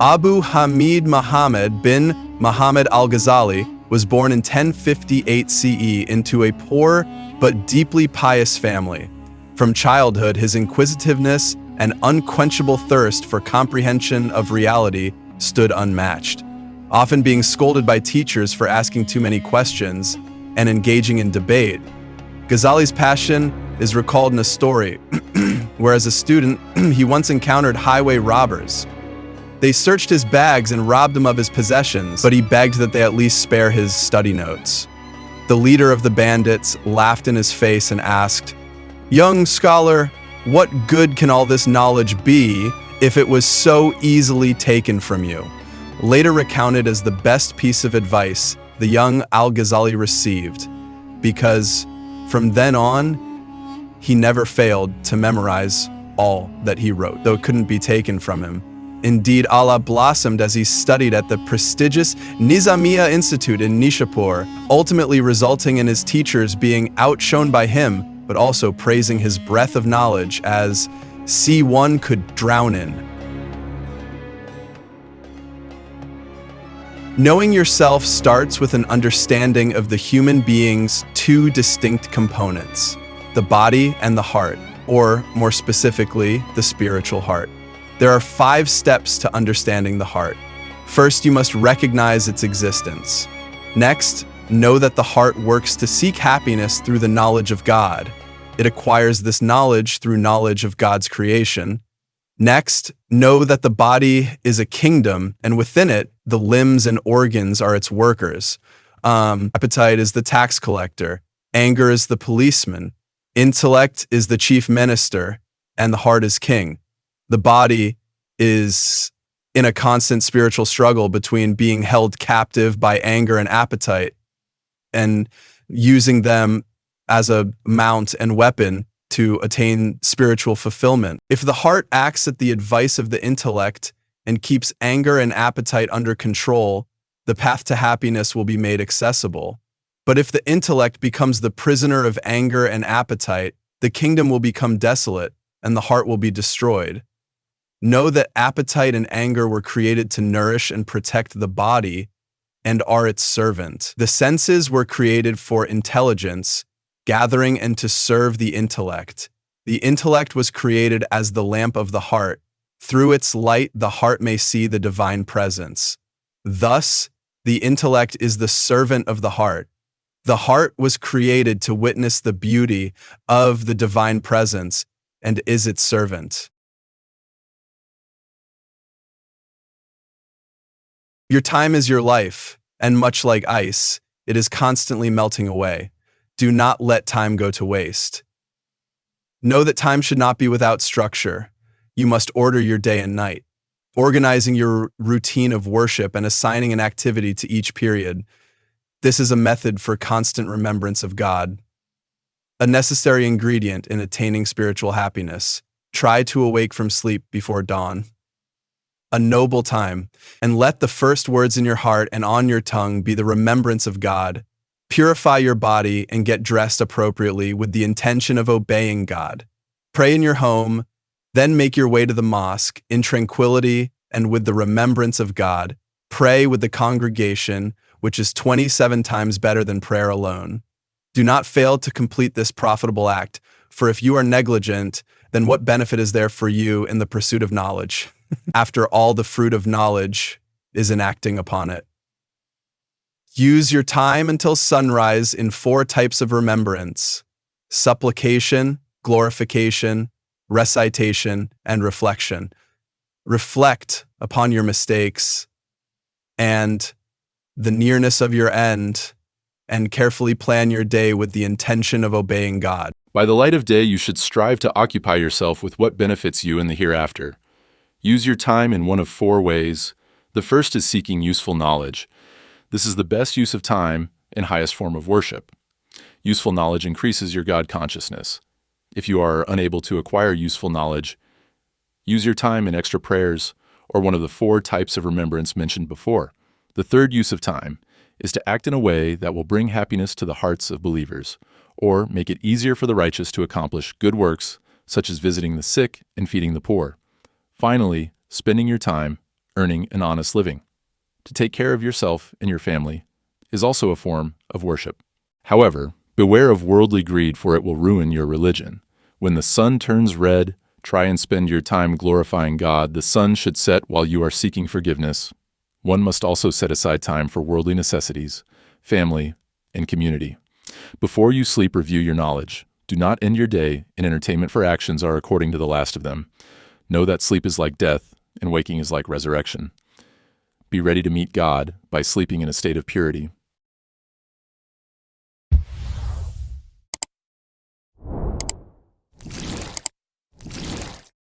Abu Hamid Muhammad bin Muhammad Al-Ghazali was born in 1058 CE into a poor but deeply pious family. From childhood, his inquisitiveness and unquenchable thirst for comprehension of reality stood unmatched, often being scolded by teachers for asking too many questions and engaging in debate. Ghazali's passion is recalled in a story where as a student, he once encountered highway robbers. They searched his bags and robbed him of his possessions, but he begged that they at least spare his study notes. The leader of the bandits laughed in his face and asked, "Young scholar, what good can all this knowledge be if it was so easily taken from you?" Later recounted as the best piece of advice the young Al-Ghazali received, because from then on, he never failed to memorize all that he wrote, though it couldn't be taken from him. Indeed, Allah blossomed as he studied at the prestigious Nizamiya Institute in Nishapur, ultimately resulting in his teachers being outshone by him, but also praising his breadth of knowledge as sea one could drown in. Knowing yourself starts with an understanding of the human being's two distinct components, the body and the heart, or more specifically, the spiritual heart. There are 5 steps to understanding the heart. First, you must recognize its existence. Next, know that the heart works to seek happiness through the knowledge of God. It acquires this knowledge through knowledge of God's creation. Next, know that the body is a kingdom, and within it, the limbs and organs are its workers. Appetite is the tax collector. Anger is the policeman. Intellect is the chief minister, and the heart is king. The body is in a constant spiritual struggle between being held captive by anger and appetite and using them as a mount and weapon to attain spiritual fulfillment. If the heart acts at the advice of the intellect and keeps anger and appetite under control, the path to happiness will be made accessible. But if the intellect becomes the prisoner of anger and appetite, the kingdom will become desolate and the heart will be destroyed. Know that appetite and anger were created to nourish and protect the body and are its servant. The senses were created for intelligence, gathering and to serve the intellect. The intellect was created as the lamp of the heart. Through its light, the heart may see the divine presence. Thus, the intellect is the servant of the heart. The heart was created to witness the beauty of the divine presence and is its servant. Your time is your life, and much like ice, it is constantly melting away. Do not let time go to waste. Know that time should not be without structure. You must order your day and night, organizing your routine of worship and assigning an activity to each period. This is a method for constant remembrance of God, a necessary ingredient in attaining spiritual happiness. Try to awake from sleep before dawn. A noble time, and let the first words in your heart and on your tongue be the remembrance of God. Purify your body and get dressed appropriately with the intention of obeying God. Pray in your home, then make your way to the mosque in tranquility and with the remembrance of God. Pray with the congregation, which is 27 times better than prayer alone. Do not fail to complete this profitable act, for if you are negligent, then what benefit is there for you in the pursuit of knowledge? After all, the fruit of knowledge is in acting upon it. Use your time until sunrise in 4 types of remembrance: supplication, glorification, recitation, and reflection. Reflect upon your mistakes and the nearness of your end, and carefully plan your day with the intention of obeying God. By the light of day, you should strive to occupy yourself with what benefits you in the hereafter. Use your time in one of 4 ways. The first is seeking useful knowledge. This is the best use of time and highest form of worship. Useful knowledge increases your God consciousness. If you are unable to acquire useful knowledge, use your time in extra prayers or one of the 4 types of remembrance mentioned before. The third use of time is to act in a way that will bring happiness to the hearts of believers, or make it easier for the righteous to accomplish good works, such as visiting the sick and feeding the poor. Finally, spending your time earning an honest living. To take care of yourself and your family is also a form of worship. However, beware of worldly greed, for it will ruin your religion. When the sun turns red, try and spend your time glorifying God. The sun should set while you are seeking forgiveness. One must also set aside time for worldly necessities, family, and community. Before you sleep, review your knowledge. Do not end your day in entertainment, for actions are according to the last of them. Know that sleep is like death, and waking is like resurrection. Be ready to meet God by sleeping in a state of purity.